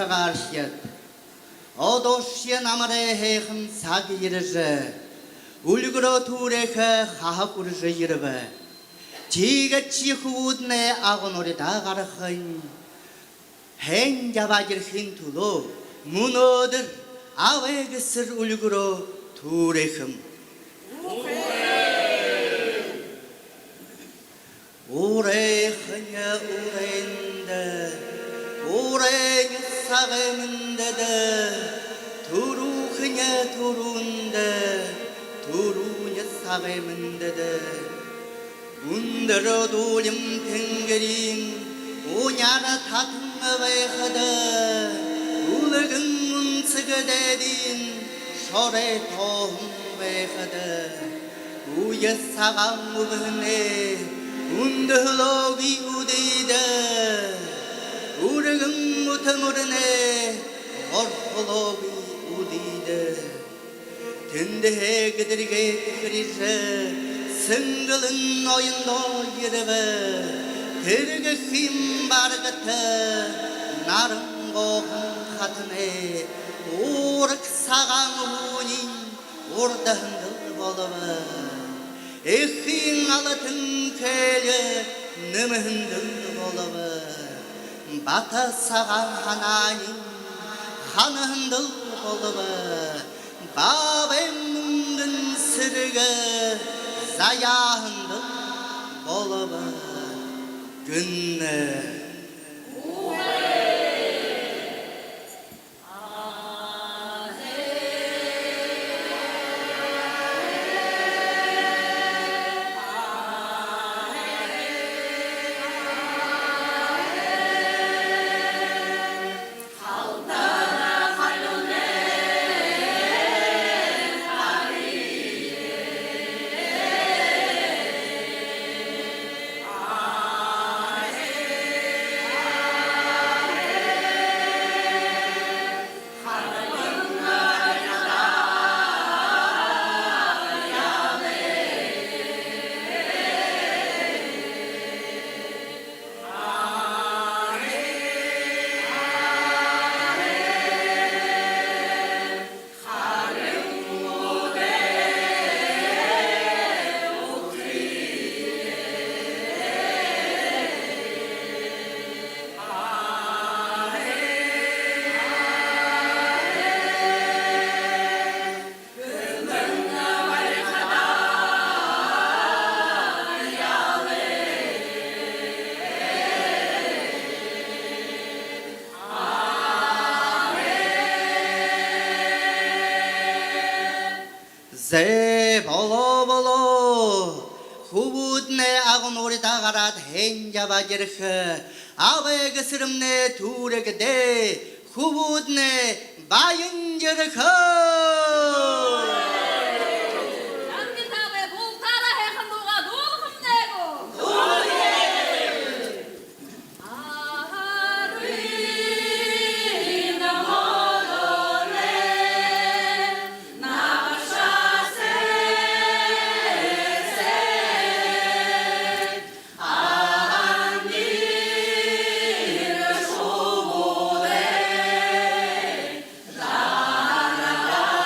сағаршет. Одошия намаре хейхын саги ережі. Ульгро турехе хахакуржы еребі. Тиге чихудне ағынори дағархын. Хен жабагир хин тулу. Мұнодыр авегісір ульгро турехым. Урехыне уренді, урен сағымындыды, турухыне турунды, туруне сағымындыды. Үндірі долым тінгірін, оняра татыңы байқыды, үлігін мұнсығы дәдін, шоре тоғын байқыды. Уе саған ұғыне, 운드러기 우디다 우르금 무탕으르네 얼호로기 우디다 든데해 그들에게 그리서 승글은 노인도 이르바 들게 힘 바르같아 나름 고흥 같으네 오르크 사강 우니 오르다 흔들 보더바 Эхин алатын келе німінді болыбы Бата саған хананин ханынды болыбы Бабым мұңдың сірігі заяғынды болыбы Күнні Зе боло хубудне агнури тагарат хенжаба жерхе авеге сырымне турегде хубудне байын жерхе La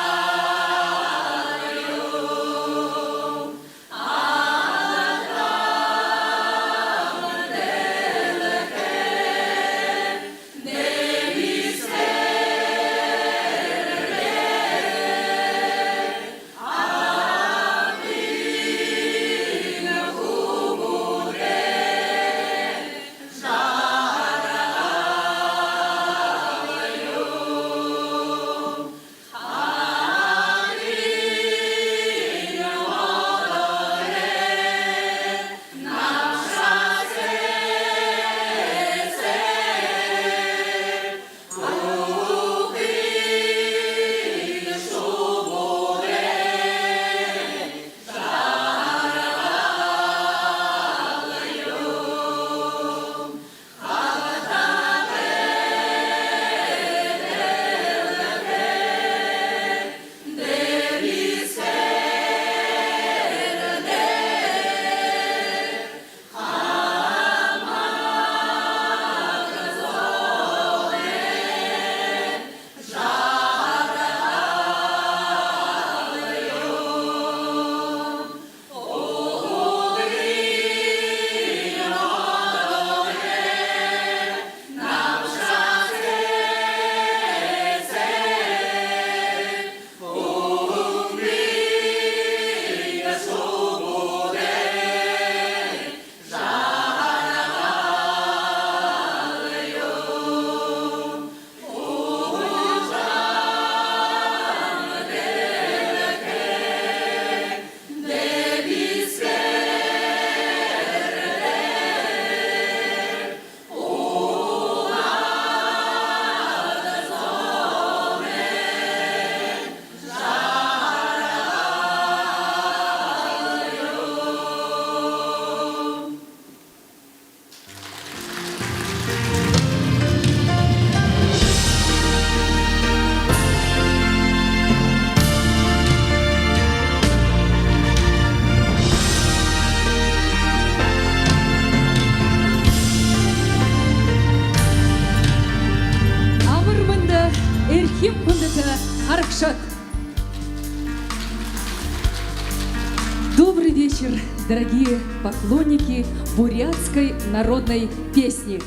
Добрый вечер, дорогие поклонники бурятской народной песни.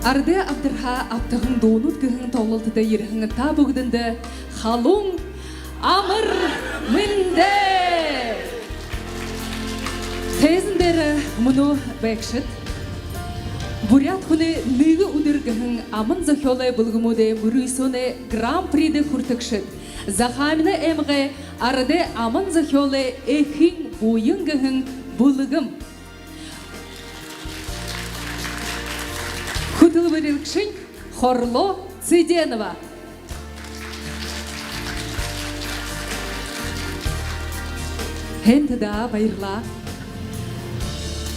Арадай абдарһаа абтаһан дуунууд гэн тоглолттой ерхэн та бүгдэндээ халуун амар мэнде. Тэзэндэр мөнөө бэкшэт Бурят хүнээ нэг өдөр гэн аман зохиолой булгамуудэ мөрөйсөнэ гран-прид хүртэгшэт захамина эмгэ арадай аман зохиолой эхийн буян гэн булгам Хөтөлбөрөлгшин Хорло Циденова. Хэнтэда баярлаа.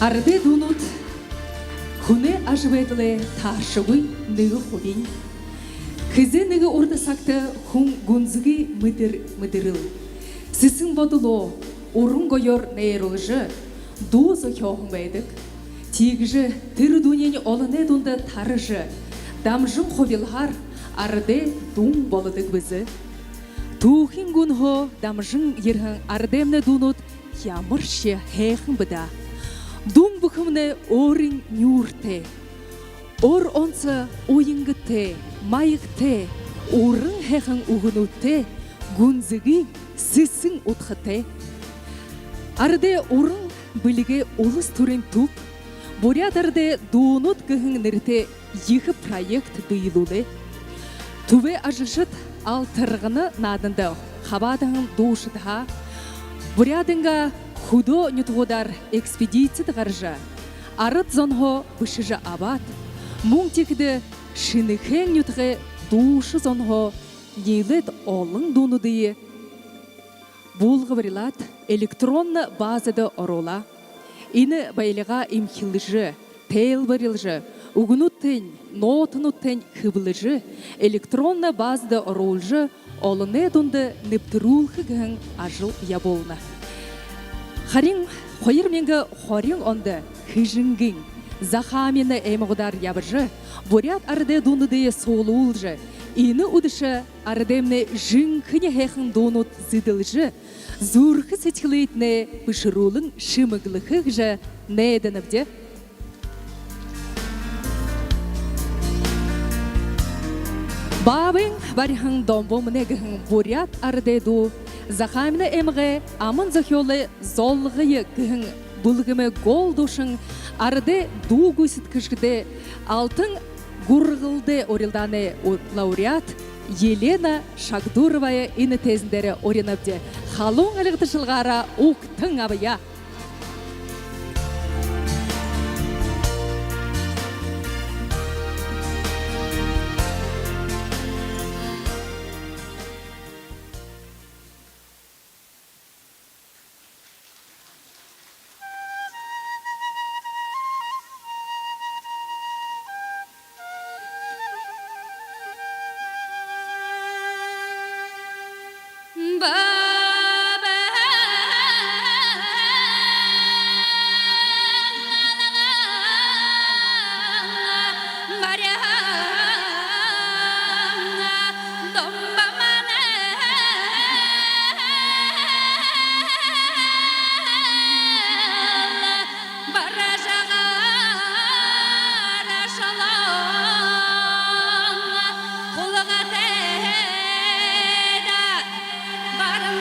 Арадай дуунууд хүнээ ажбайдлаа таашгүй нэг хувийн. Хэзээ нэг урд сагта хүн гүнзгий мэдэрэл. Сэсэн бодлоо уран гоёр нейролж дуу зохиохон байдаг. Тигж тэр дүүний олонны дунд тарж дамжин хувилхаар арадай дуун болдог биз. Түүхийн гүнхөө дамжин ерхэн арадаймны дуунууд ямар ши хайхан бада. Дуун бүхэмнэ өөрийн нүүртэй. Ор онц уянгтэй, маягтай, уран хайхан өгнөттэй гүнзгий сэсэн утгатай. Арадай уран билгээ улс төрийн төв Бурятарда дуунууд гэн нэртэй их проект биелүүлээ. Түвэ ажилшид алтарганы нааданда хаваадан дуушдаа Бурятинга худо нютгудар экспедицид гаржа. Арат зонхо бишж аваад мөн тэгд шинэхэн нютгэ дууш зонхо нийлэд олон дуунуудыг булгаврилат электронной базада оруулаа. Энэ баялага имхилж, тэлбэрилж, үгнүтэн, нотнүтэн хөвлөж, электронной базада оруулж, олонны дунд нэвтрүүлэх гэн ажил явуулна. Харин 2020 онд хижингийн захамины эмгудар явж, Бурят арадай дуунуудыг суулуулж, энэ үдэш арадаймны жинхэнэ хайхан дуунууд зэдэлж, зүрх сэтгэлээднэ бишрүүлэн шимэглэхэг же нээдэнэвдэ. Бабын барихан домбомнэгэн Бурят арадай ду захамины эмгэ аман зохиолы золгые гэн булгымэ гол душын арадай ду гүйсэткэшгдэ алтын гургылды орилданы лауреат Елена Шагдуровая энэ тезендері оринабде халуун алгадышылғара уқтың абыя. Bara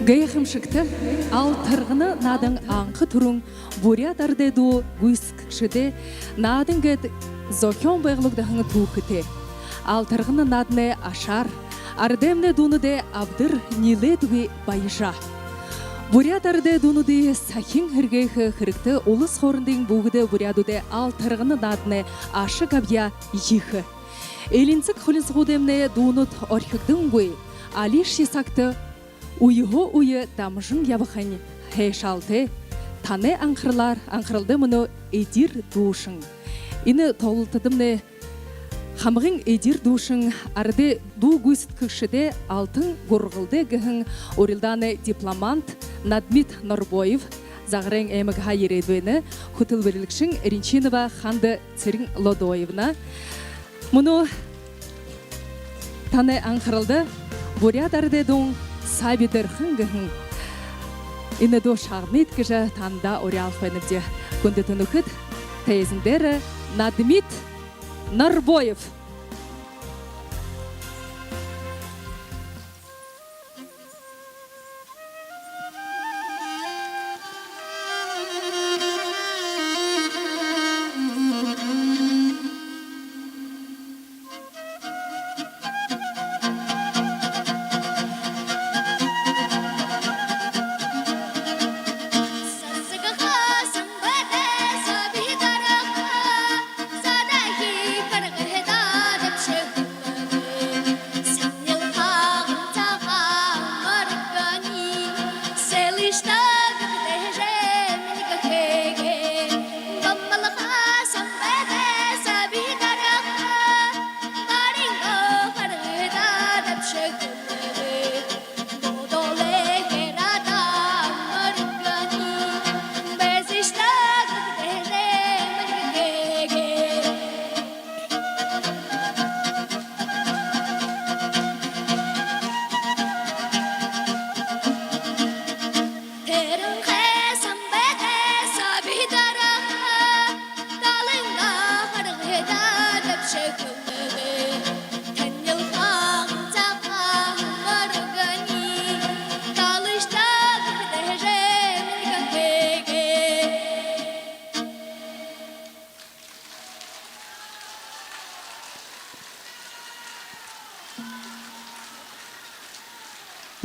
Гайхымшыкты алтырғыны надың аңқы тұрың Бурят ардайду гүйскшіде надың гет зохион байғылығдағыңы туқыте. Алтырғыны надны ашар, ардемне дуныде абдыр ниледуи байжа. Бурят ардай дуныде сахин хіргейхі хірікті олыс хорындың бұғыды бурядуде алтырғыны надны ашы кабия ехі. Элинцік хулинсығудемне дуынут орхигдің гөй, алиш есакты уйго уйы дамжың ябықын хейшалты, таны аңқырлды мұны эдир душың. Ині толылтыдымны хамғың эдир душың арды ду гүйсіт күкшіде алтын ғұрғылды гіхің орылданы дипломант Надмит Норбоев зағырың әміға ередуені құтыл берілікшің Ринчинова Ханды Цирин Лодоевна. Мұны таны аңқырылды Бурят ардайдың сабидер хыңгың. Ині до шағны еткіжі танда орял қойнымде күнді түнікіт тәйізіндері Надмит Норбоев.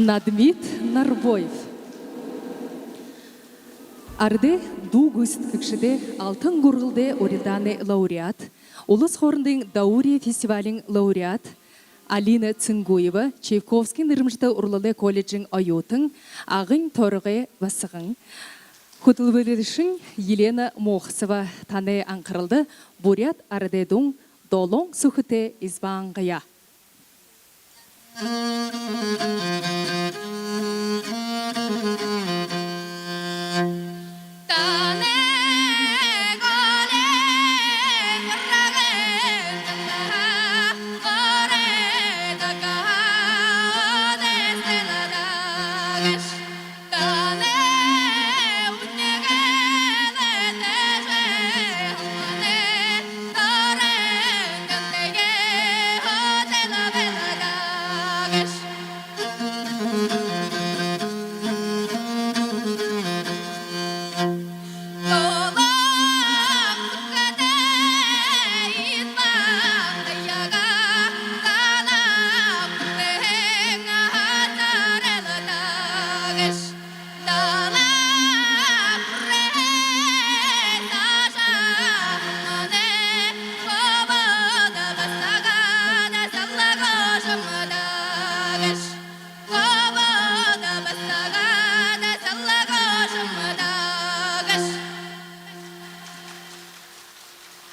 Надмит Норбоев. Арды ду гүйсіт күкшіде алтын ғұрғылды орилданы лауреат, Улыс хорындың Даурия фестивалін лауреат Алина Цингуева, Чайковский нырымжыты ұрлылы колледжін айотың, ағын торығы басығын. Құтылбөлерішін Елена Мохсова таны аңқырылды Бурят ардайдың долон сұхыты избаңғыя.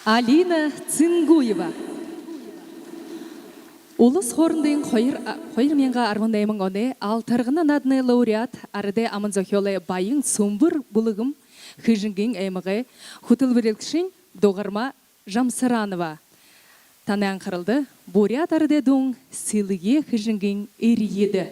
Алина Цингуева. Улыс хорындың қойыр менға армандаймын оны алтырғына надны лауреат арыды амынзохиолы байын сумбыр бұлығым хыжынген әйміғі құтыл бірелкішін доғырма Жамсыранова. Таны аңқырылды Бурят арыды дөң сылығы хыжынген әрейеді.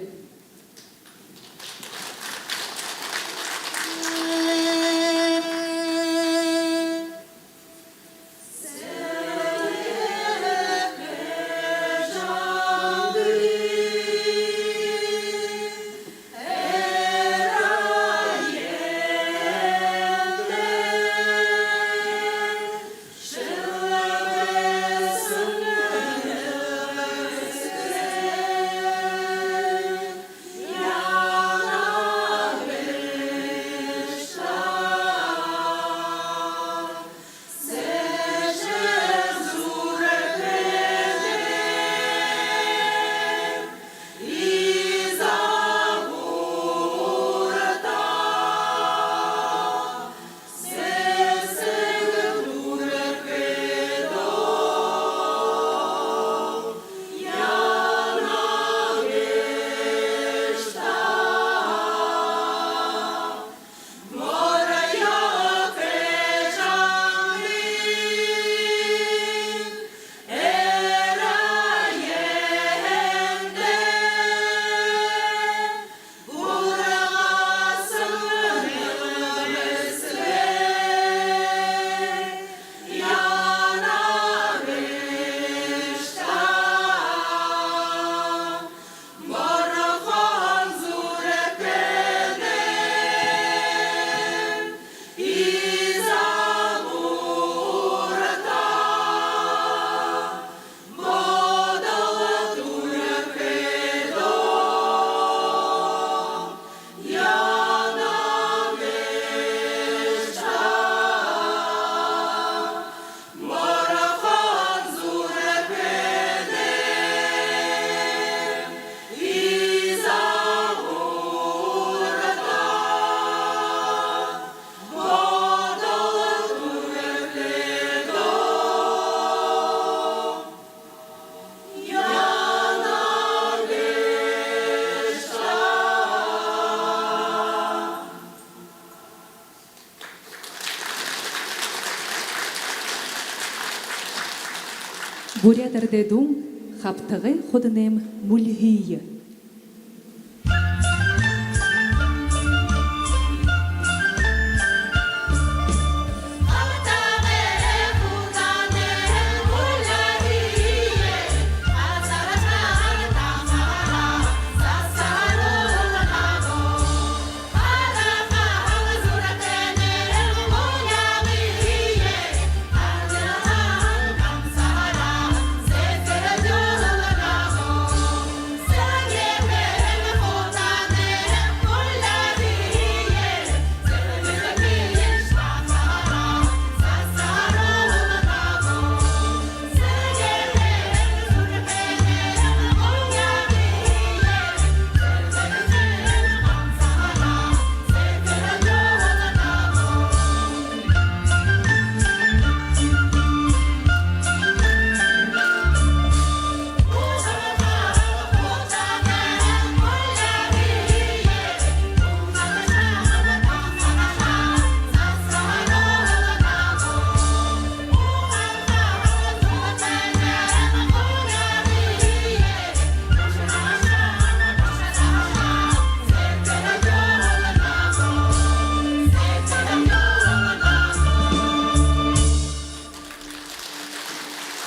Бурятия дум хаптагы ходынем мульхие.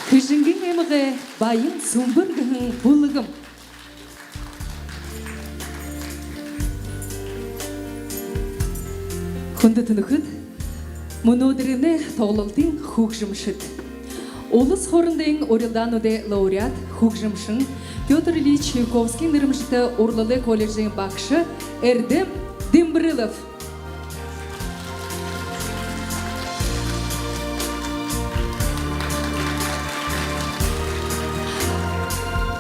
Кыжыңгын эмігі байын сумбыргын булыгым. Күнді түнікіт, мұнодырыны тоғылылдың хугжымшыт. Олыс хорындың орылдануды лауреат хугжымшын Петр Ильич Чайковский нырымшыты Орлылы колледждің бақшы Эрдем Дымбрылов.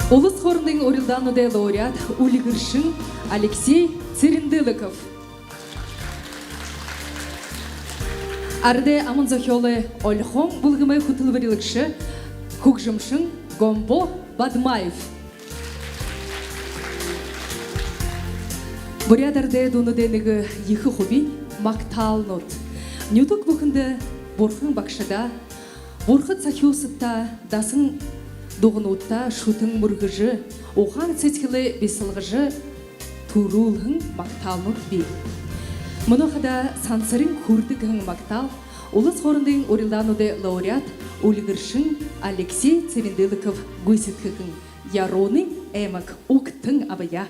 Олыс хорындың орылдануды лауреат Улигыршын Алексей Церендылыков. Арадай амынзахёлы Ольхон бұлғымай құтылварилықшы Хугжымшын Гомбо Бадмаев. Бурятия дуунуудыны екі хубин мақталнут. Нютук бұқынды борхын бақшыда, борхыт сахиосытта, дасын дуунуудта шутын мұрғыжы, оған цетхілі бесілғыжы турулғын мақталнут бей. Мұнықада сансырын күрдігін мақтал, олыс хорындың орылдануды лауреат Улигыршын Алексей Церендылыков гөйсеткігін. Яроның әмік оқтың абая.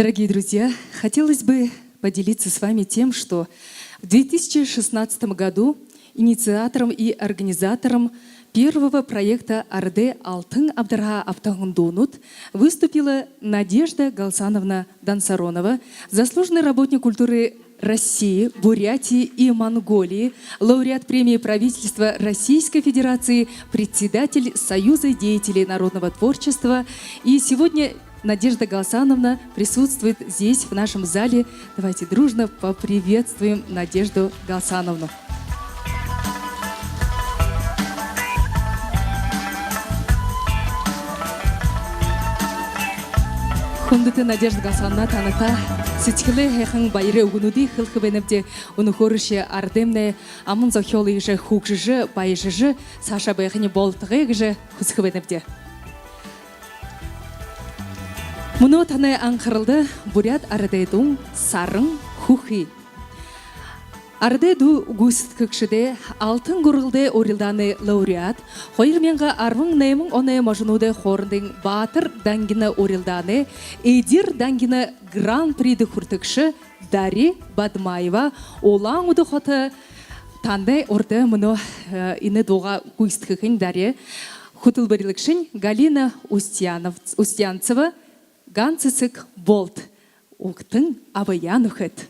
Дорогие друзья, хотелось бы поделиться с вами тем, что в 2016 году инициатором и организатором первого проекта «Арадай абдарһаа абтаһан дуунууд» выступила Надежда Галсановна Дансаронова, заслуженный работник культуры России, Бурятии и Монголии, лауреат премии правительства Российской Федерации, председатель Союза деятелей народного творчества. И сегодня Надежда Галсановна присутствует здесь, в нашем зале. Давайте дружно поприветствуем Надежду Галсановну. Хүндэт Надежда Галсановна таныта сэтгэлээ хайхан баяраа өгнүүдийн хэлэх бэнэвдэ өнөхөрш ардемнэ аман зохиолыг же хүүгжж баяжж цаашаа байхны болтгыг же хүсэх бэнэвдэ. Мөнөө таны анхааралд Бурят Арадай дун саран хүүхий. Арадай ду гүйцэтгэгчдээ алтын гургалдэ урилдааны лауреат 2018 оны мажнууды хоорындын Баатар дангина урилдааны Эдир дангина гран-приді хүртэгші Дари Бадмаева улаан уды хоты тандай орды мұны ині доға гүйцэтгэгін Дари хүтіл бірілікшін Галина Устянцева Ганцысык болт уқтың абаян үхет.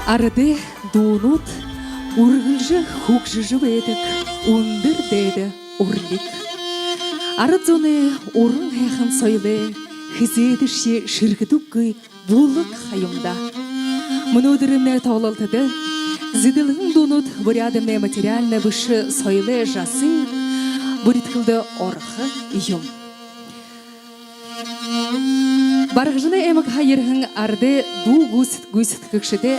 Арадай дуунууд үргэлж хөгжиж байдаг өндөр дээд урлыг. Ард зуны уран хайхан соёлын хизээдэрши ширхдүггүй булаг хаюмда. Өнөөдрийн тоглолтод зэдэлхэн дуунууд бурятийн материальны биш соёлын жасын бүрэтгэлд орох юм. Баргажны эмэг хайрхан Арадай дуу гүйцэтгэгчдээ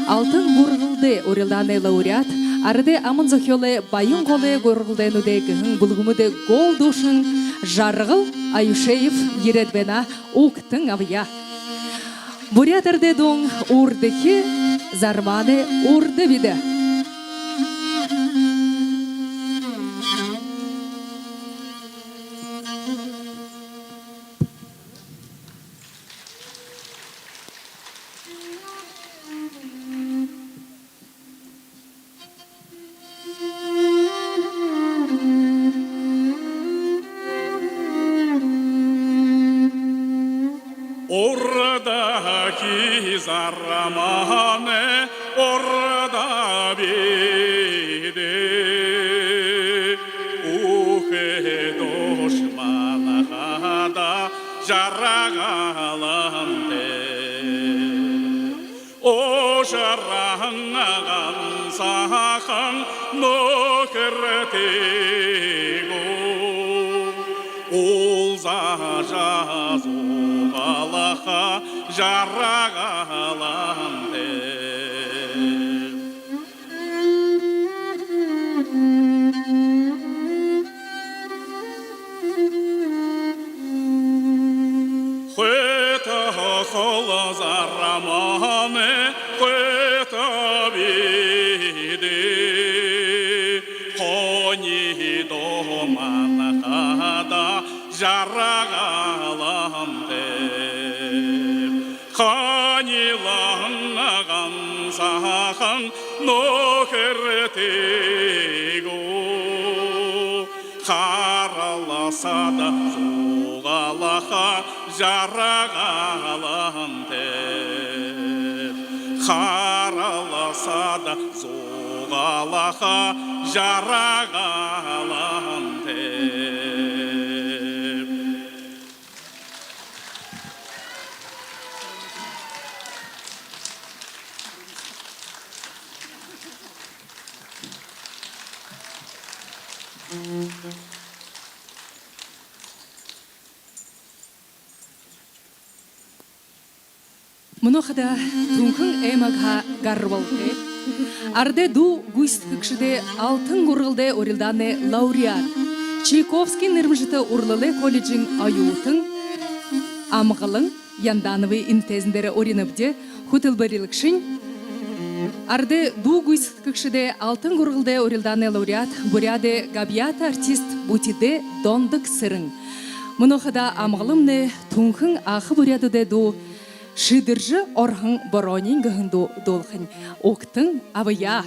алтын гургалды урилдааны лауреат Арадай аман зохиолы баян голы гургалдэнүүдэ гэн булгумуды гол душын Жаргал Аюшеев ередбена уктын авя. Бурят Арадай дун урдыхи зарманы урды биде. зарамане орда биде ухе дошманахада жарагаламте о жаранган сахан нохертего ол зажазуғалаха жарагаламте Хуэта хола зарамане хуэта биде хони доманахада жарагаламте ханиланаган сахан нохертего хараласада зугалаха жарагаламте хараласада зугалаха жарагаламте Мұнықыда түнкің әміға гарвалды. Арде ду гүйстікшіде алтын ғұрғылды орылданы лауреат. Чайковский нырмжыты ұрлылы колледжін аюутын амғылың яндановы интезіндері орыныбде хутылбарилікшін. Арде ду гүйстікшіде алтын ғұрғылды орылданы лауреат Буряде габият артист бутиде дондық сырың. Мұнықыда амғылымны түнкің ақы Бурядыде ду Шидыржы орхың боронин гыхынду долхын. Октың авыя.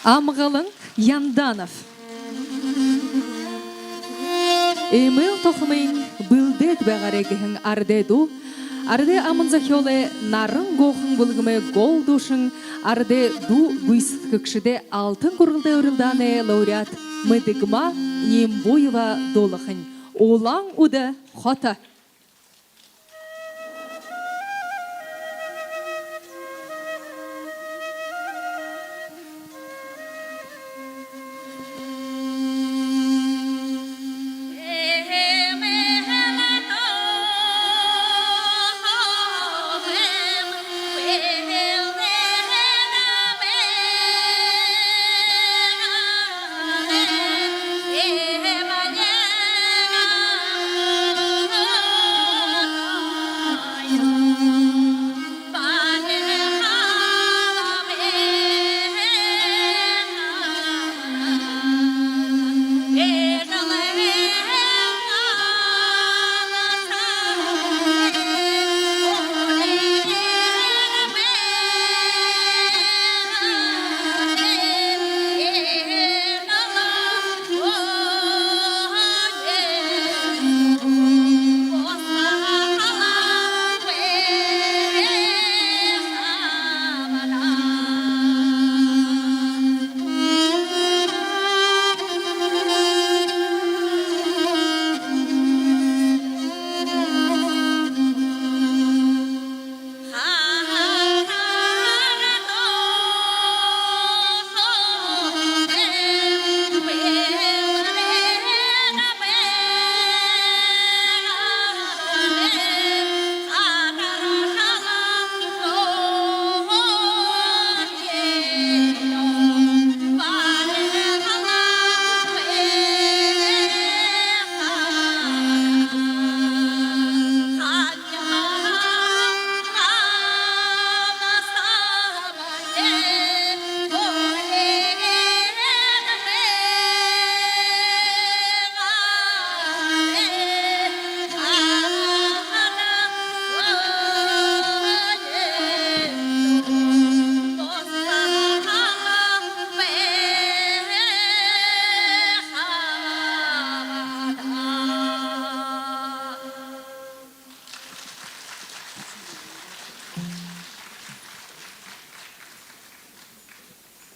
Амғалың Янданов. Эмил тохмейн билдет бәғарегіхін ардеду. Арде амынза хёле нарын гоқын бұлғыме гол душын арде ду гүйсіткікшіде алтын күрілді өрілдане лауреат Медигма Нембоева долықын. Олаң уды хота.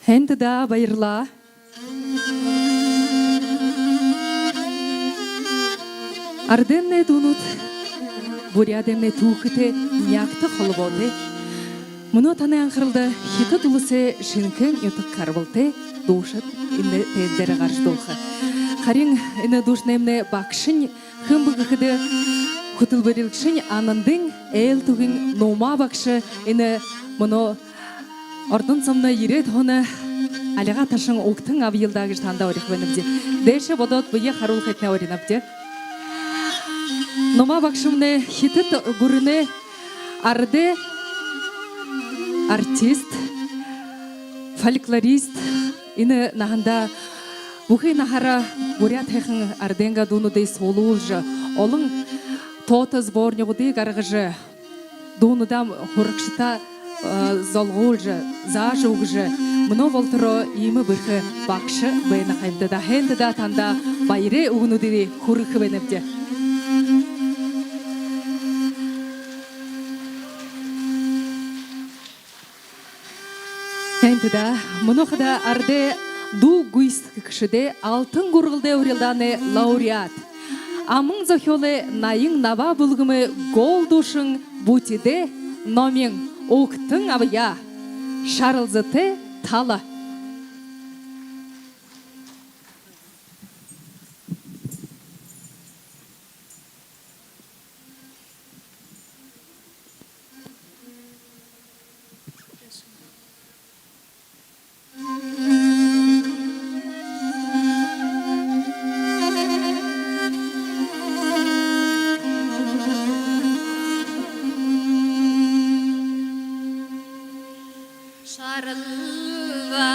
Хэнді да байырла. Арденне дуунууд Бурятияны түүхтэй нягты холбоотой. Мөнөө таны анхааралд хятад улсын шинхэн ютг карвалтай дуушад энэ тендер гарч дуух. Харин энэ дууш нэмнэ багшин хэмбэгхэд хөтөлбөрлөгшин анандын ээл түгин нома багш энэ мөнөө ордон цомны ирээд хоноо алига ташин угтан авьялдаа гэж тандаа өрих байна бди. Дэше бодоод бие харуулхад нэ өринэ бди. Нома багшмны хятад гүрнэ арде артист, фольклорист энэ наханда бүхий нахара Бурятияхан арденга дуунуудыг суулуулж олон тоото сборнигуудыг гаргаж дуунуудаа хурагшта золгуулж зааш өгж мөнөө болтороо ийм бэрх багш байна хэмдэ хэндэда танда баярэ өгнүүдийг хүргэх байна бдэ. Хэндэда мөнөхда арде ду гүйсгшдэ алтын гургалдэ өрилданы лауреат амын зохиолы найын нава булгымы гол душын бутиде номин уктын абия шарлзыты тала. Шарлва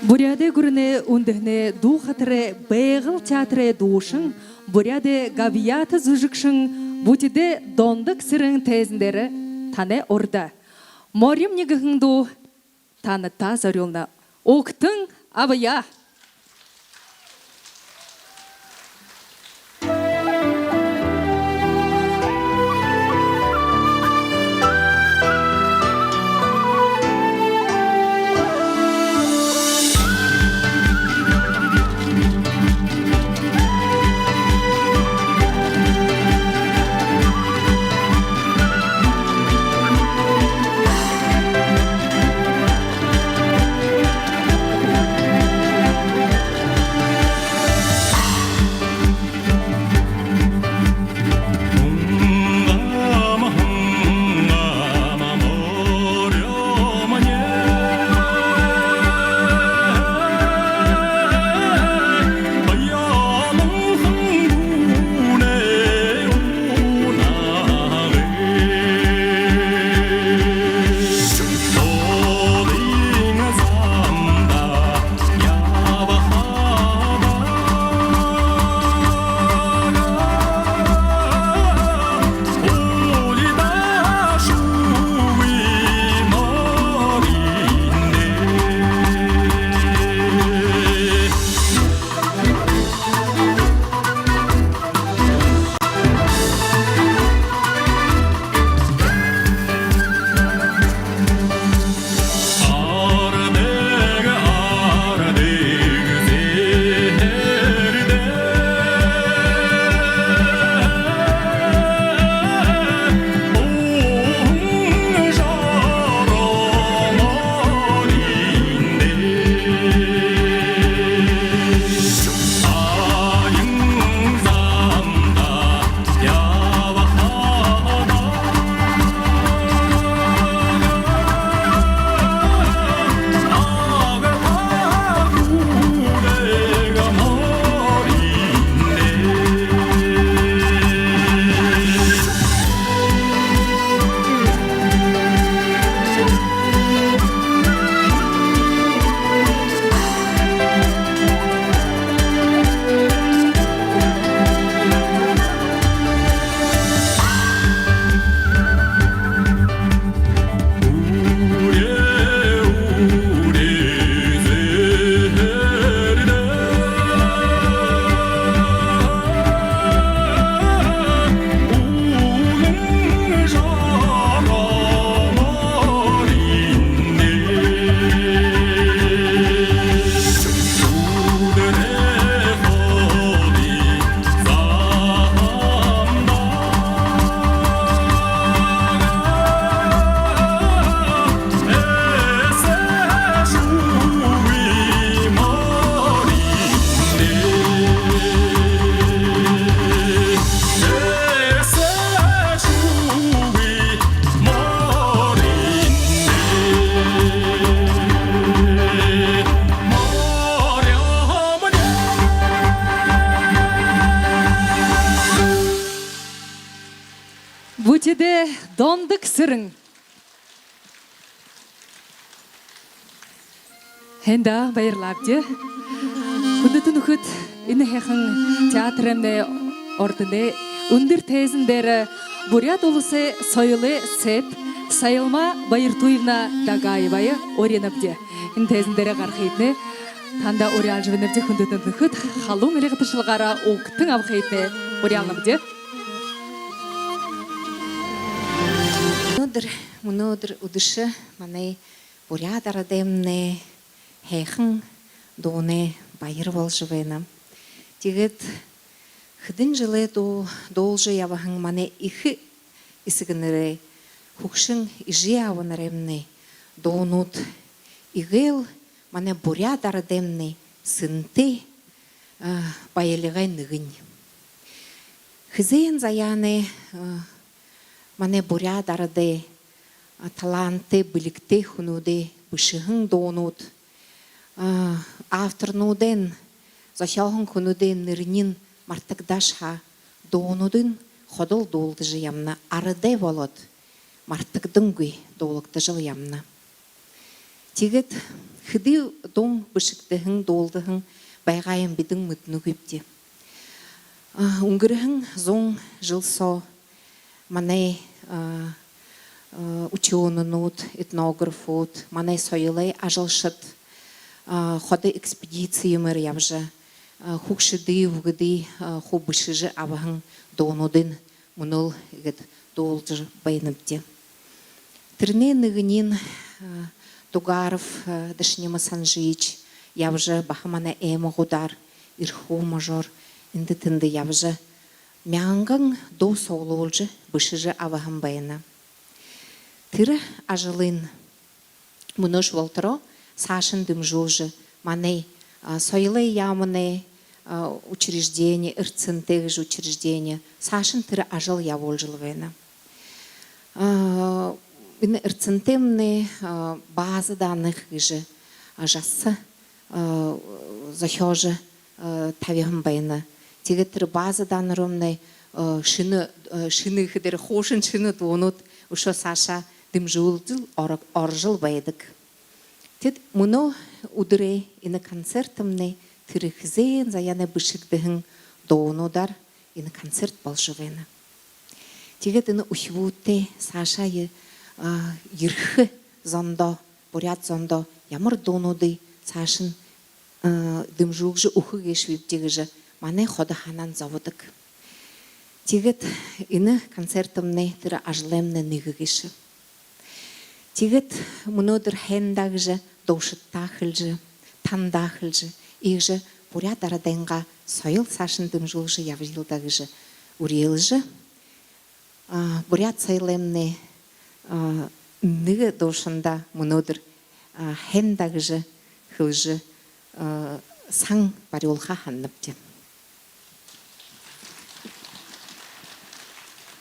Буряде гүріне үндігіне ду қатыры бәйғыл театры душың, буряде гавията зүжікшің, бұтіде дондық сірің тезіндері таны орда. Морим негігіңду таны та зарюлна. Оқтың абыя. Бұтеде дондық сірің. Хенда байырлапты. Күндітін үкіт іні хеқін театрымны ордыны үндір тезіндері Бурят олысы сойлы сет сайылма байыртуевна Дагаевайы оренапты. Ін тезіндері қарқайтыны танда ориал жывынапты күндітін үкіт халуң іліғітішілғара оқтың авқайтыны ориалнапты. Мнодыр удышы маны бурят арадемне хейхын доны байыр волжывена. Тегет хыдын жылы должы явахын маны ихы исігінірі хукшын ижи аванаремне дуунууд игел маны бурят арадемне сынты байылығай нығын. Хызейн заяны мане бурят арады таланты, білікті хүнуды, бішіғын дуунууд, авторнуден, зашалғын хүнуден нырнин мартықдашха дуунудын ходыл долды жиямна арыдай болот мартықдың гүй долықты жыл ямна. Тегет хыды дом бышыктыхын долдыхын байгайын бидың мытны көпте. Унгырыхын зоң жылсо мане ученыут, этнографут, мане сойлай ажылшыт, ходы экспедиции мэр явжа, хукшыды вгыды хубышыжы авахын дуунуудын мунул гыд должыр байныпте. Тірне ныгынин Тугаров дышнема санжич, явжа бахамана эма гудар, ирху мажор, инды тынды явжа, мянган до соулолжы бышыжы авахын байна. Тыры ажылын муныш волтро сашын дымжулжы, мане сойлай ямане учреждение, ирцентеж учреждение, сашын тыры ажыл яволжыл вена. Ирцентемне базы данных же жасы захёжы тавихым байна. Тегетір базы данырымны шыны хыдыр хошын шыны дуунууд ушо саша дымжулдыл оржыл байдык. Тед муно удыре ины концертымны тырыхзен заяны бышыгдыхын дуунудар ины концерт болжывена. Тегет ины ухвуте сашайы ерхы зондо, бурят зондо ямар дуунуды сашын дымжулжы ухы гешвиптегіжі мане ходы ханан заводык. Тегет ины концертымны тыры ажлемны ныгыгеші. Тегет мұнодыр хендагжы, доушыттахылжы, тандахылжы, игжы бурят арадайнға сойыл сашын дымжулжы явжилдагжы урелжы. Бурят сойлемны ныгы доушында мұнодыр хендагжы хылжы сан бариолха ханныпте.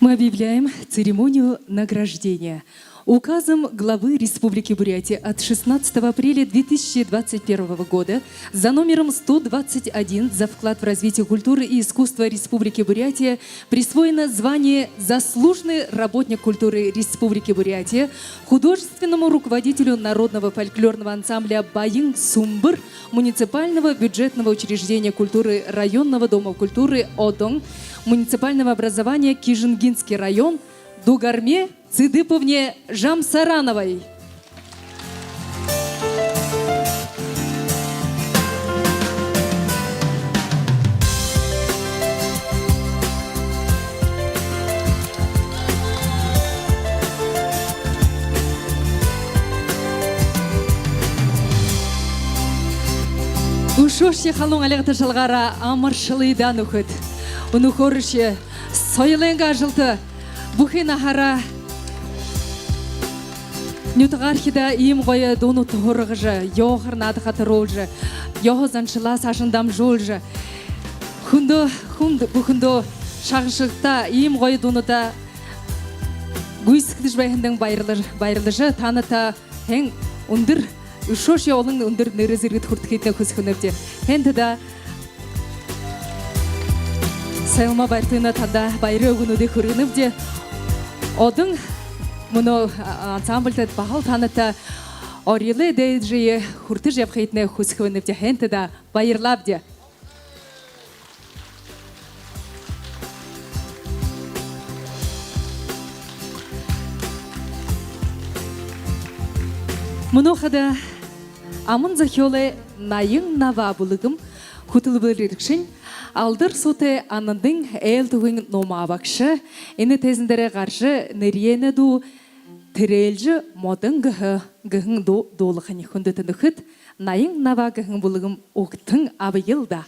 Мы объявляем церемонию награждения. Указом главы Республики Бурятия от 16 апреля 2021 года за номером 121 за вклад в развитие культуры и искусства Республики Бурятия присвоено звание «Заслуженный работник культуры Республики Бурятия» художественному руководителю народного фольклорного ансамбля «Байың Сумбыр» муниципального бюджетного учреждения культуры районного дома культуры «Одон», муниципального образования Кижингинский район, Дугарме Цыдыповне Жамсарановой. Ушоши халун алегты шалгара амаршылыйдан үхіт. Унухорышы сойленга жылты бухина хара Нютгархида им гоя дону tuhurgıжы, йохыр надыхаты ролжы, йохы заншыла сашындам жолжы. Бухынды шағышықта им гоя донута гүйсікдіж байхындың байрылыжы таныта хен ұндыр, үшоши олың ұндыр нөрізіргі тұртықетіне көзікініпте. Хенді да сайылма байтына танда байры өгінуде көрініпте. Одың мұны ансамбльтет бағал таныта орелы дейджие хурты жепхейтіне көзікініпте. Хенді да байырлапде. Мұнохада амын захиолы найың нава бұлығым құтылы бөлірікшін алдыр соты анындың әл тұғын нома бақшы әні тезіндері қаршы нәриені ду тірелжі модың ғығын долықын хүнді түнікіт найың нава ғығын бұлығым оқтың абайылда.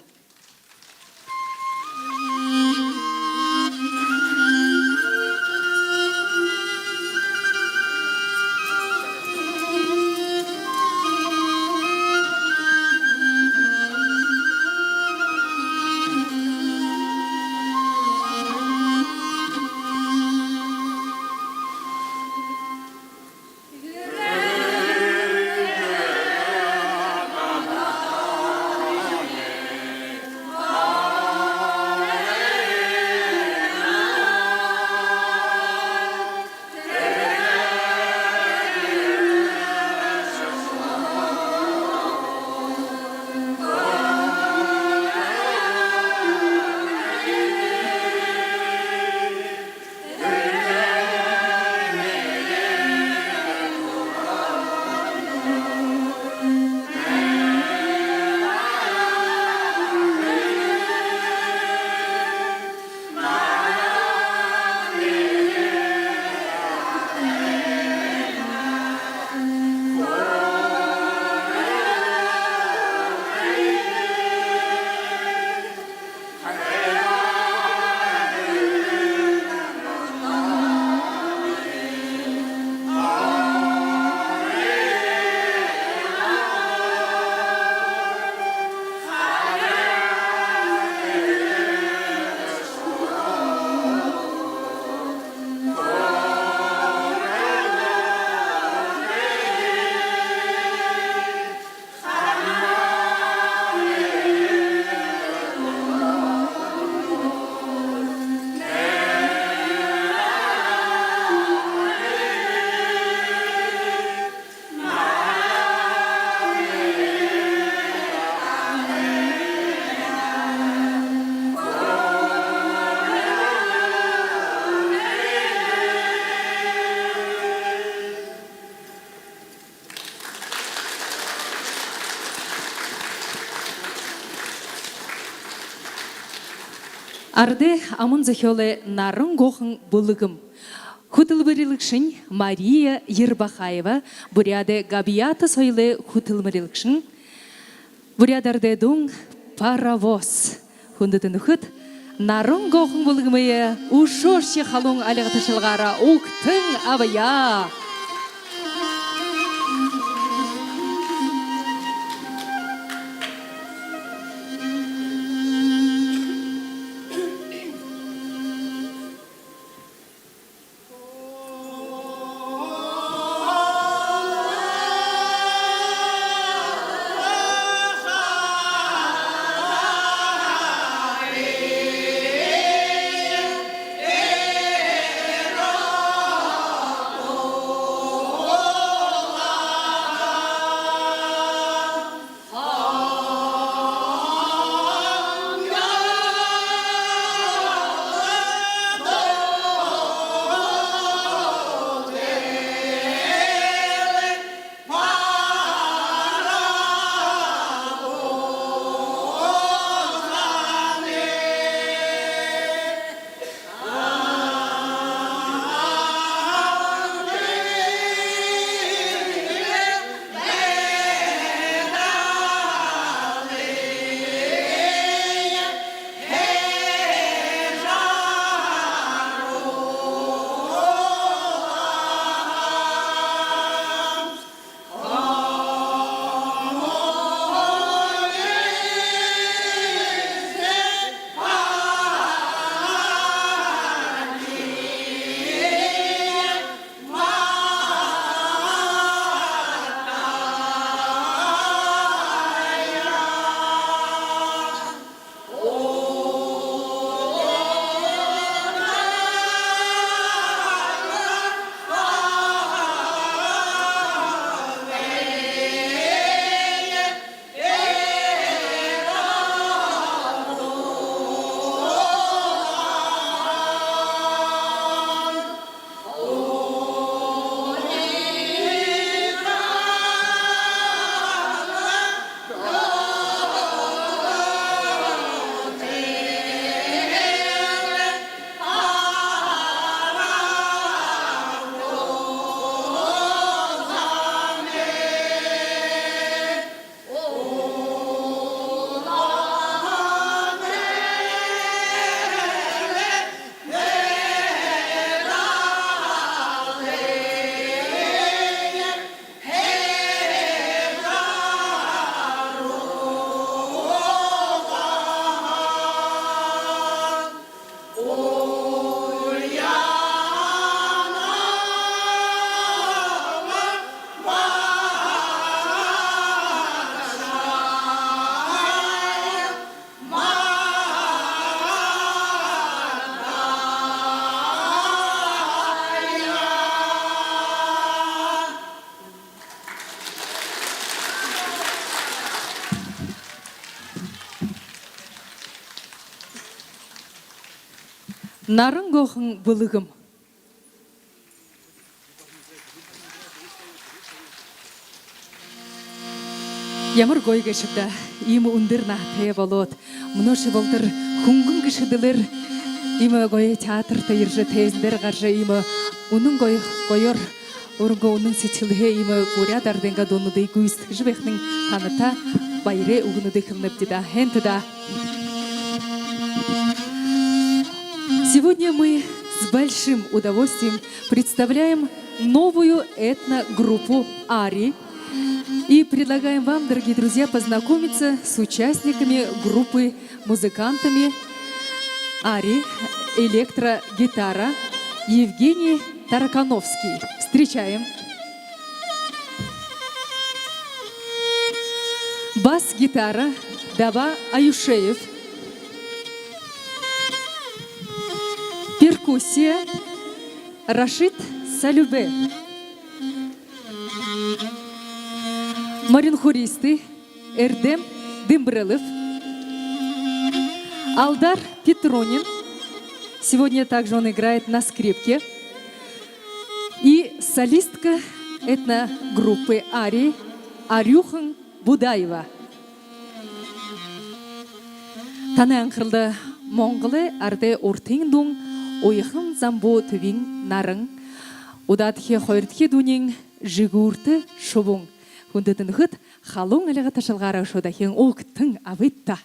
Арде амын захёле нарын гохын булыгым. Хутылбырылыкшын Мария Ербахаева, буряде габията сойле хутылмырылыкшын. Бурядарде дун паровоз. Хундытын ухыт. Нарын гохын булыгымые ушоши халун алягаташылгара уктын авая. Нарын гохын булыгым. Ямар гой гешибда, им ундырна тая болот. Мноши болтыр хунгын гешидылыр. Има гой театр тайыржы тездер гаржы има унын гойор орынго унын сетилхе има бурядарденга донудай гуист жбехнин таныта байре угнудай кылныптыда хентыда. Сегодня мы с большим удовольствием представляем новую этногруппу «Ари» и предлагаем вам, дорогие друзья, познакомиться с участниками группы, музыкантами «Ари», электрогитара Евгений Таракановский. Встречаем. Бас-гитара Дава Аюшеев. Перкуссия Рашид Салюбе. Маринхористы Эрдем Дымбрелов. Алдар Петронин. Сегодня также он играет на скрипке. И солистка этногруппы «Ари» Арюхан Будаева. Таны аңқырлы Монголы арде уртын дун ойхын замбо төвин нарың. Удатхи хойртхи дунин жигурты шубун. Хүндэтэн хөт халун алига ташалгара шудахин октын авитта.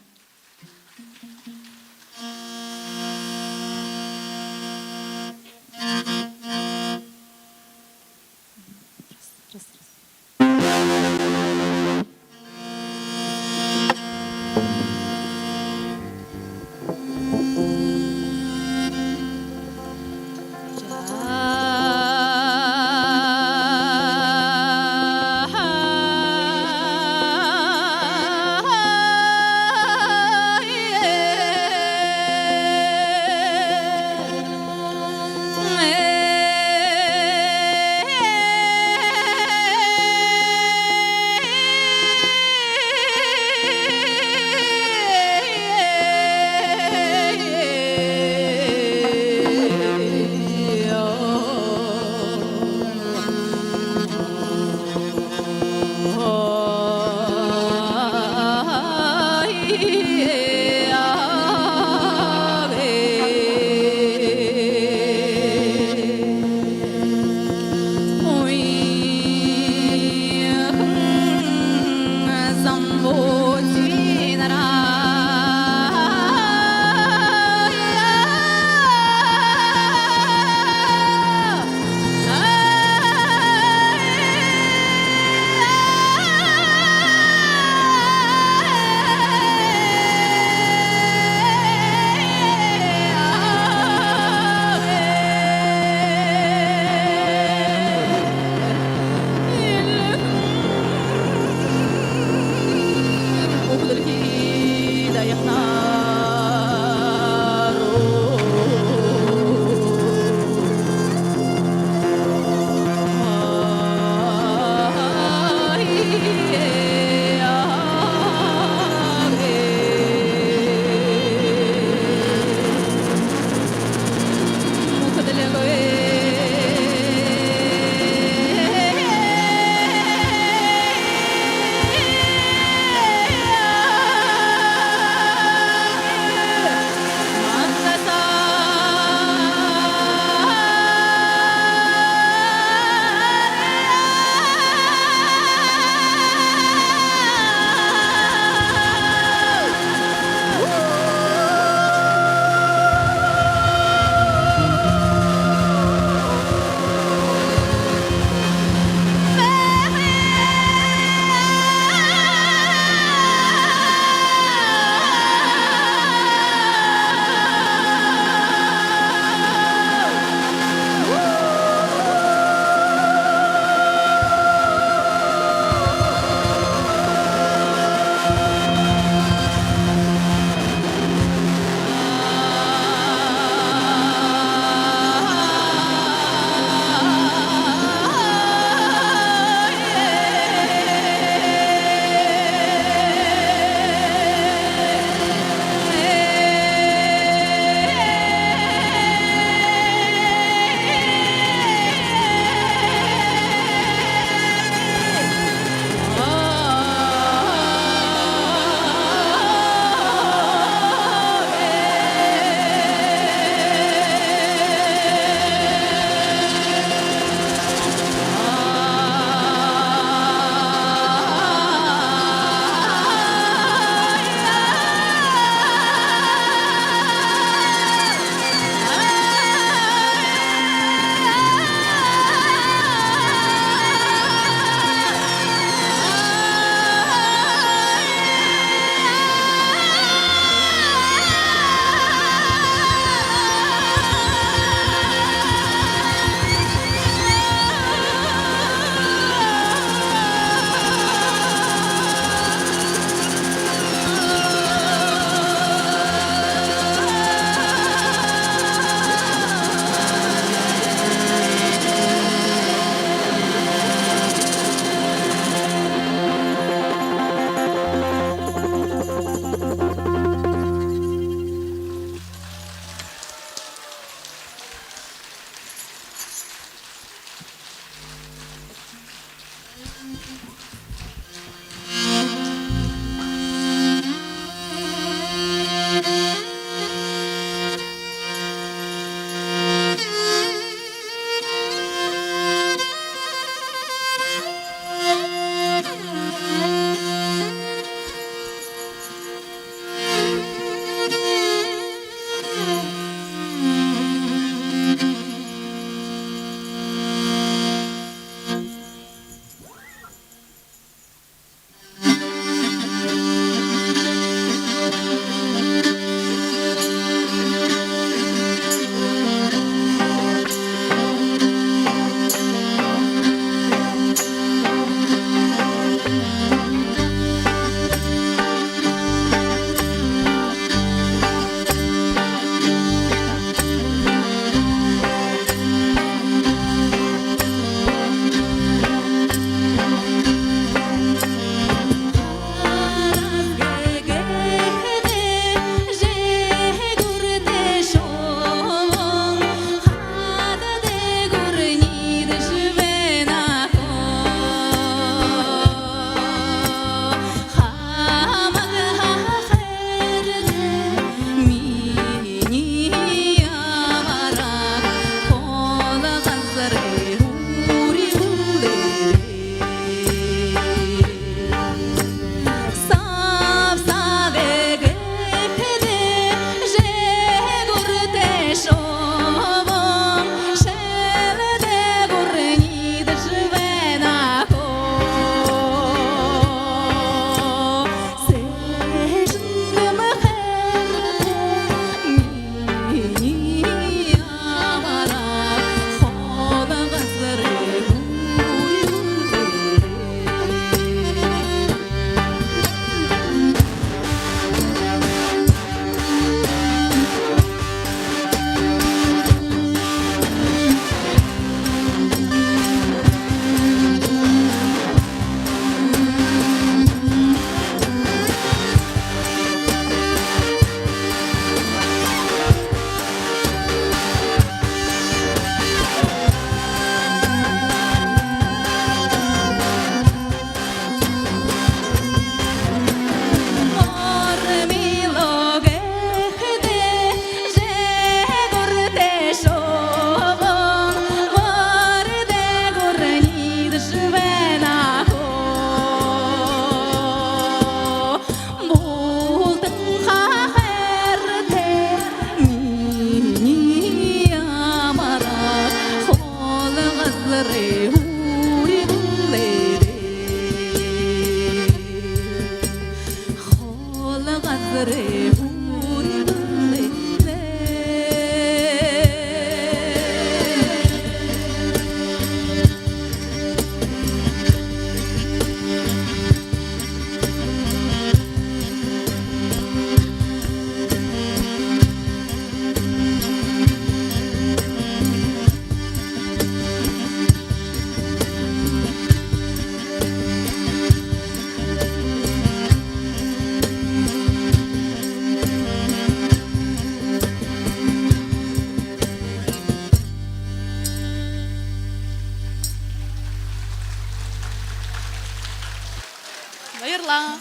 Баярлалаа.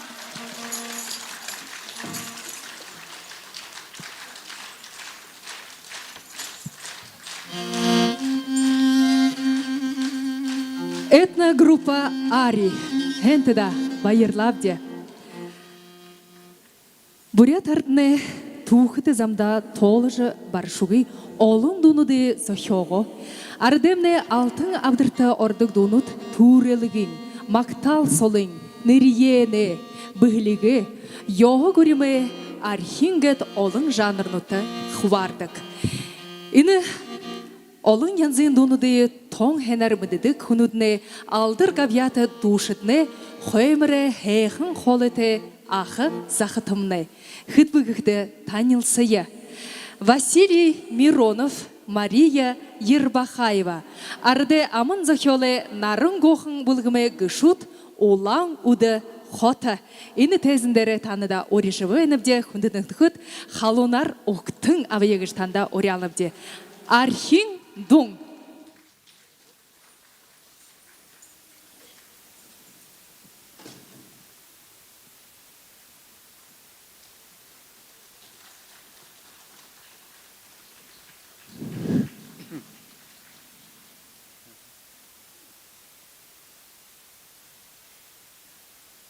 Этногруппа Ари. Хентеда баярлавде. Бурят артне тухыты замда толыжы баршуги олын дуунуды сохого. Ардемне алтын абдарһаа ордук дуунууд турелигин, мактал солын, нерьене, быглиги, його гориме архингет олын жанрнуты хвардык. Ины олын янзын дуунуды тоң хенар мыдыдык хунудне алдыр гавята душытне хоймыре хейхын холете ахы захытымны. Хытбыгыхты танилсыя. Василий Миронов, Мария Ербахаева. Арде амын захёле нарын гохын булгыме гышут улаң уды хота. Ины тезіндері таныда оришывы эніпде хүндінің түхіт халунар оқтың авыегіштанда орялыбде. Архин дуң.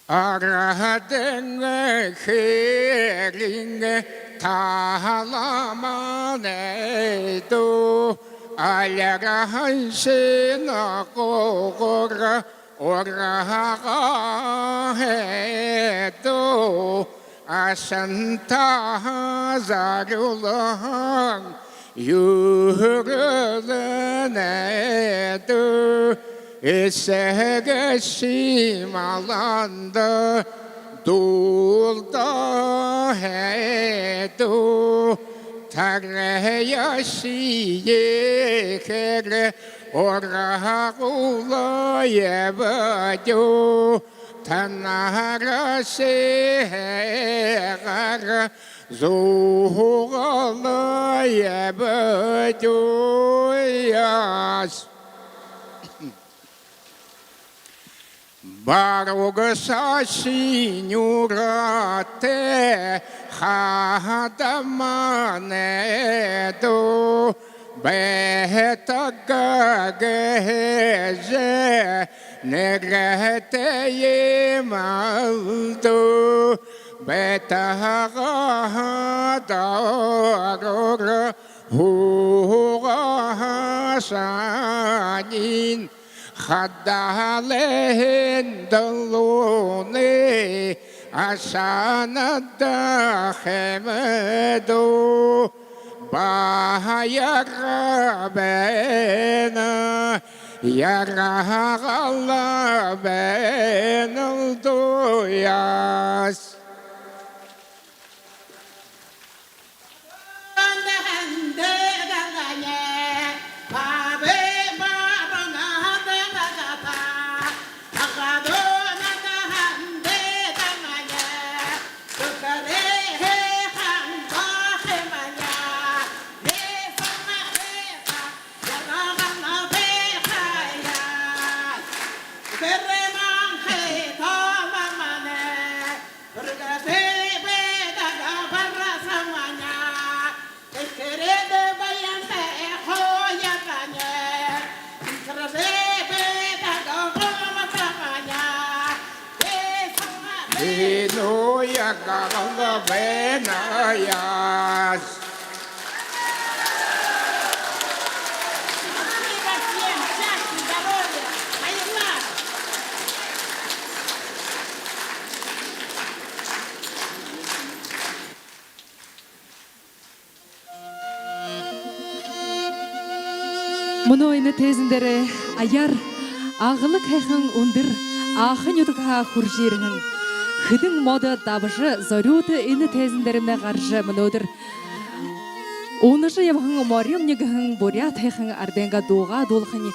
Арадан херинге таламанеду алярахайсена гогора орахаэду асанта зарулан юрленеду Esege malanda dulda hedu Tarreya şiyekere orağula yebadu Tanara şehara zuhugala yebadu yas Баругаса синюрате хадаманеду бетагагеже негрете емалду бетагадагора хугасанин Хадален долуны асанада хемеду Баярабена Ярагалабена дуяс Go Синоя головенаяс. Всем счастья, здоровья, поняла? Мұны ойны тезіндері аяр ағылы кайхан ұндыр ақын юдыға хуржерінің. Хыдың моды дабыжы зорюты ины тезіндерімне қаржы мұнодыр. Оныжы явхың умарим негіхің бурят хайхың арденға доға долхың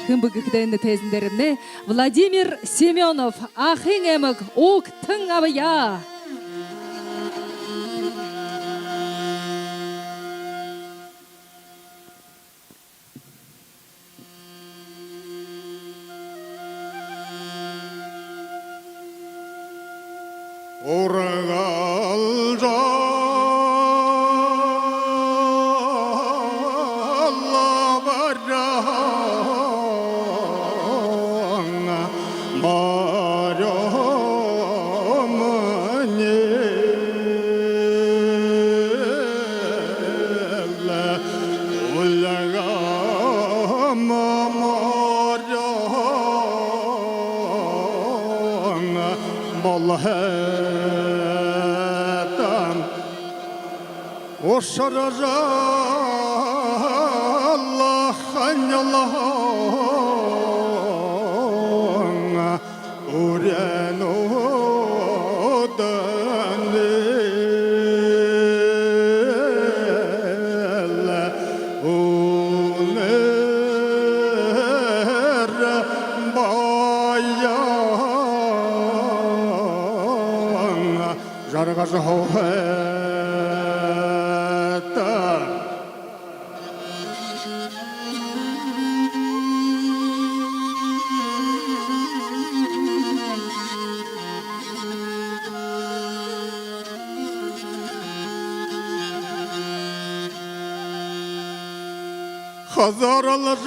хымбыгықдайны тезіндерімне Владимир Семенов ақын әмік оқтың абыя. Оргал жала барана марамане улгама марана балха Ошаража Allah Allah'ına uğrayan odan elle uner bayan jargazı hohe Hazar Allah'ın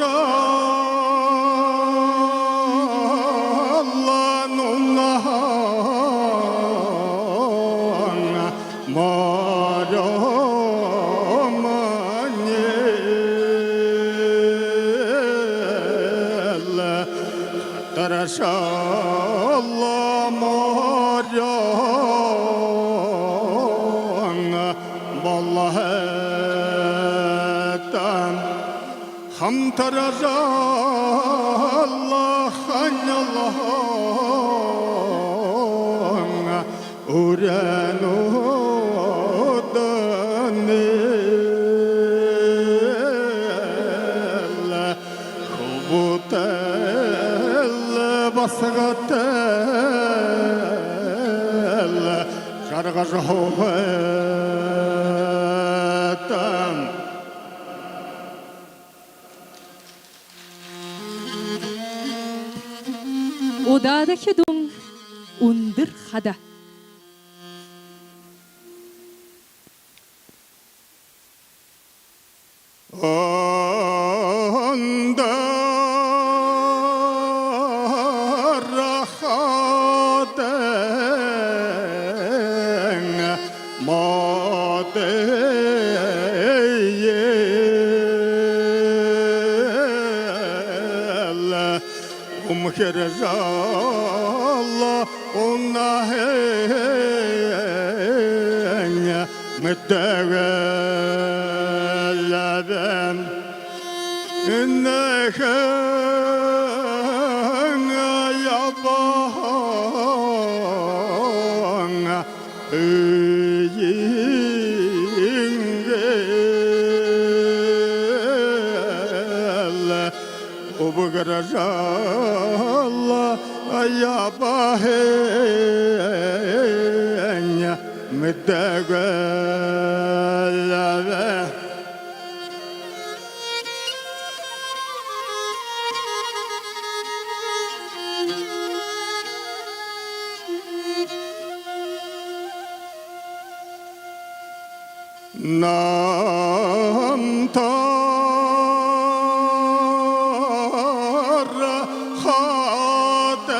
maramanyel Taraşallah maram Vallahetan Ham taraja Allah Allah'ına uğrayan odan elle Hubutel basgatel Jargaz hovetan Odadaki dum undır hada. Anda rahaten madeyel Umhirjalla unnahenya متغلبا إنك يا بان ينجل وبغرجال يا باهن متغلبا Nam tar khaten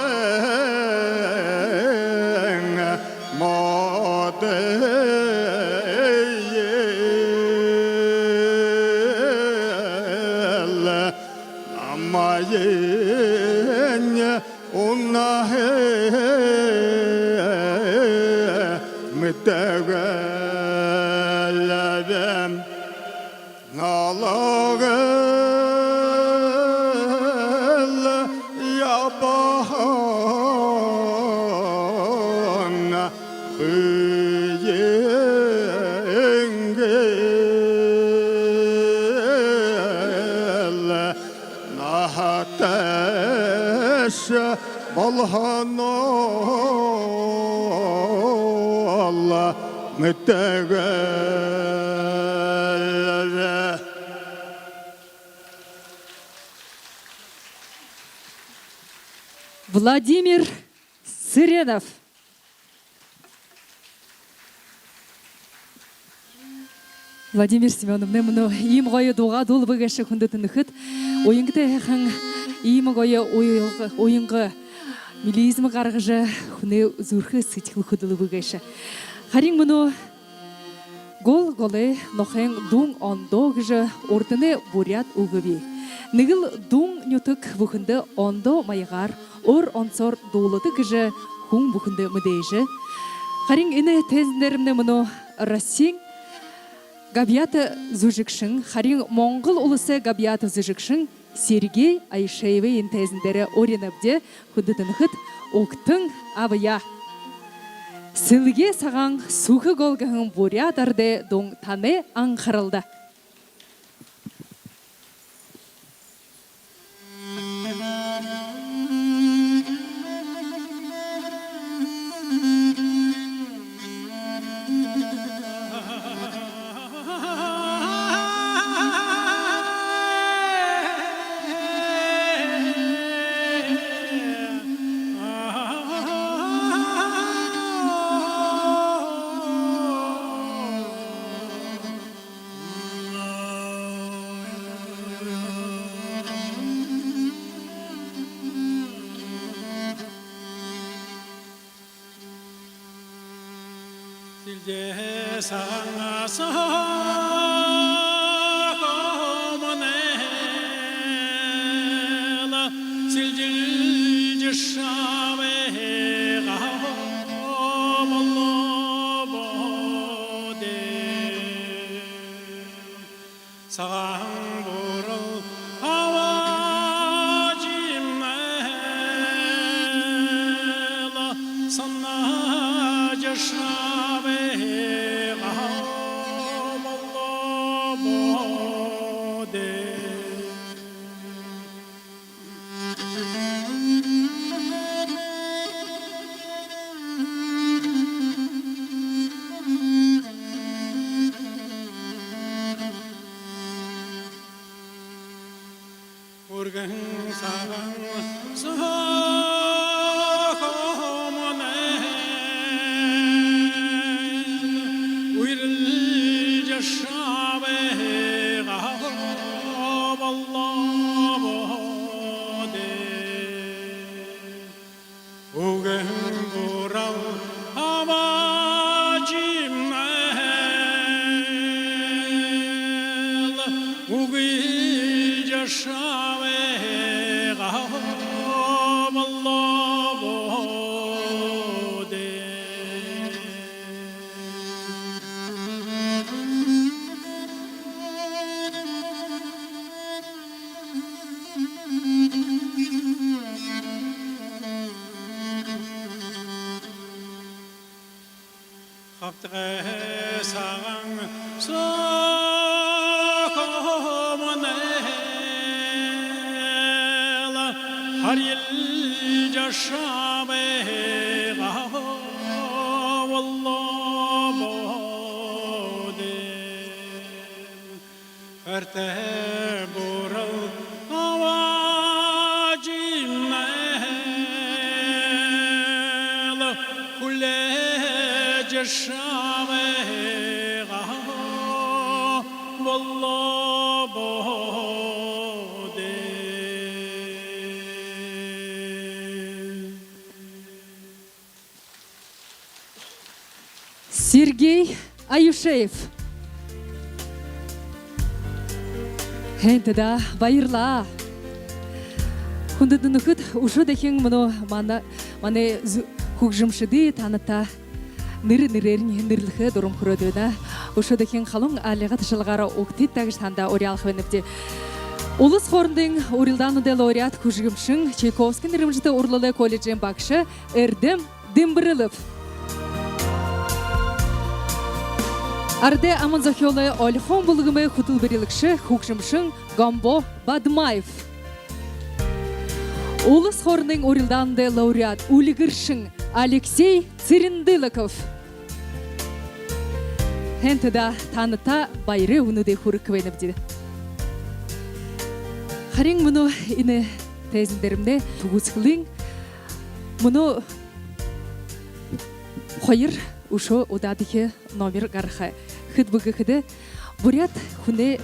متغلبا على يا بهانا بينجل نهتش بالهنا الله متغلبا. Владимир Сыренов. Владимир Семеновна, мұны им ғойы доға долы бұғашы күндетін үхіт. Ойынғы тәйіқің им ғойы ойынғы милизмі қарғыжы күні зүрхі сытықлы күділі бұғашы. Харин мұны гол голы нохен дун ондо гжы ордыны бурят угыви. Нигыл дун нютык бұхынды ондо майығар ор онсор долыды гжы хун бұхынды мүдейжі. Харин іні тезіндерімді мұны Россин габията зужикшин, харин Моңғол улысы габията зужикшин Сергей Айшаевы тезіндері оренабде күндітін хыт оқтың абыя. Сылге саған сухы голғығын бурятарды доң таны аңқырылды. Сергей Аюшев. Хентеда байырла. Хүндэт нөхөд ушо дахин мано мане хөгжимшди таната нэрээр нэрлэхэ дурам хөрөөд байна. Ушо дахин халуун алига ташалгаараа угтид тагш танда уриалах байна. Улус хоорондын урилдаануудын лауреат хөгжимчин Чайковский нэрмжтэй урлалын коллежийн багш Эрдэм Дэмбрэлов. Арадай аман зохиолын олхон булгымы хөтөлбөрлөгчі хөгжимчин Гамбо Бадмаев. Улус хоорондын урилдаануудын лауреат үлгэршин Алексей Цирендылыков. Хэнтэда таната байры үнүүдээ хүрэх байна. Харин мөн энэ тезендермне түгүсглийн мөн хоёр ушо удадихе номер гарах хэдбэгэхэд Бурят хүнээ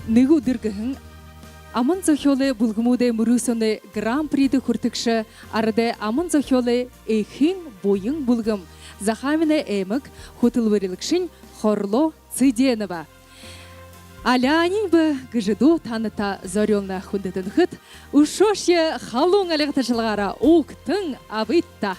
нэг өдөргөн аман зохиолын булгамуудын мөрөөсөний гран-прид хүртэгш Арадай аман зохиолын эхийн буян булгам захамины эмэг хөтөлбөрлөгчийн Хорло Циденова. Аляни бы гжиду таната зорёлна хүндэт ушоше халуун алига ташалгаараа угтэн абитта.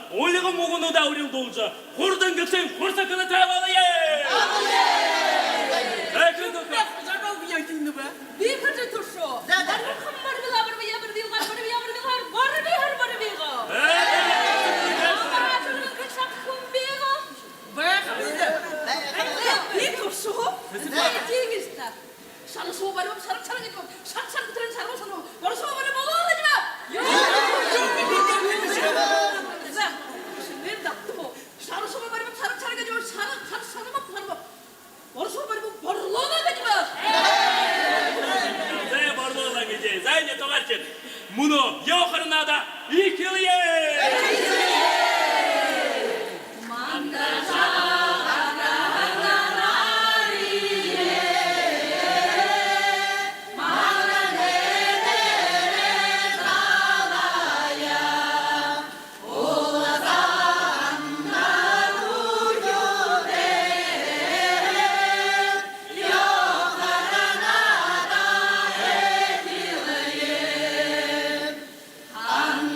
Олиға мұғыны да өрел должа, құрдың кілсен құрсақыны табалы Жарбал бияйтыңды ба? Бейкірді тұршо. Зарғы қымбар біла бір бия бір билға, бір бия бір билға, бары бияр бары билға. Ама ажырғын күншақ күн билға. Бәқ бізді. Бей тұршо. Зәй теңізді. Шаны соғы бары бап, шарық шарық етіп, шарық күтірін шарық сану. Бары соғы бары болу олы деп. Şarışıma barıp sarık sarık ediyor, sarık sanıma Barışıma barıp barılığına gidiyor. Zay barılığına gidiyor, zay ne tovarken. Bunu yokarına da ikiliye. I'm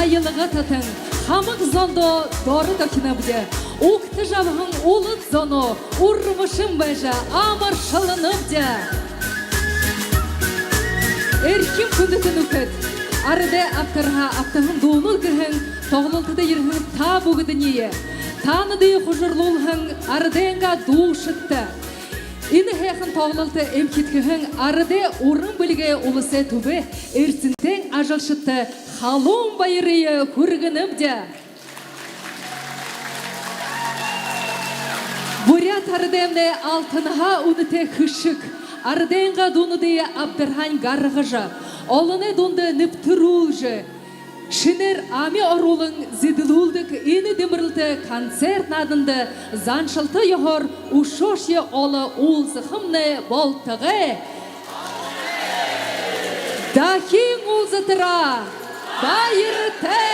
айылыға татын, хамық зондо доры докинабде. Уқты жабығын улыт зоно, урмышым бәжі, амар шылыныбде. Эрким күндітін үкіт. Арадай абдарһаа абтаһан дуунууд гэрхэн тоглолтода ирхэн та бүгдние. Таныды хужурлуулхан арадайнга дуушытты. Энэ хэхэн тоглолто эмкитгэхэн арадай урын билге улысы түбе эрцинтен ажалшытты халуун байрые хүргінібде. Бурят арадайымны алтынға уныте хышык. Арадайнга дуунуды абдарһан гарғыжы. Олыны донды ныптырулжы. Шинер ами орулың зидилулдық ини демірілді концерт надынды заншылты йохор ушоше олы улзықымны болтығы. Дахин улзытыра байырты.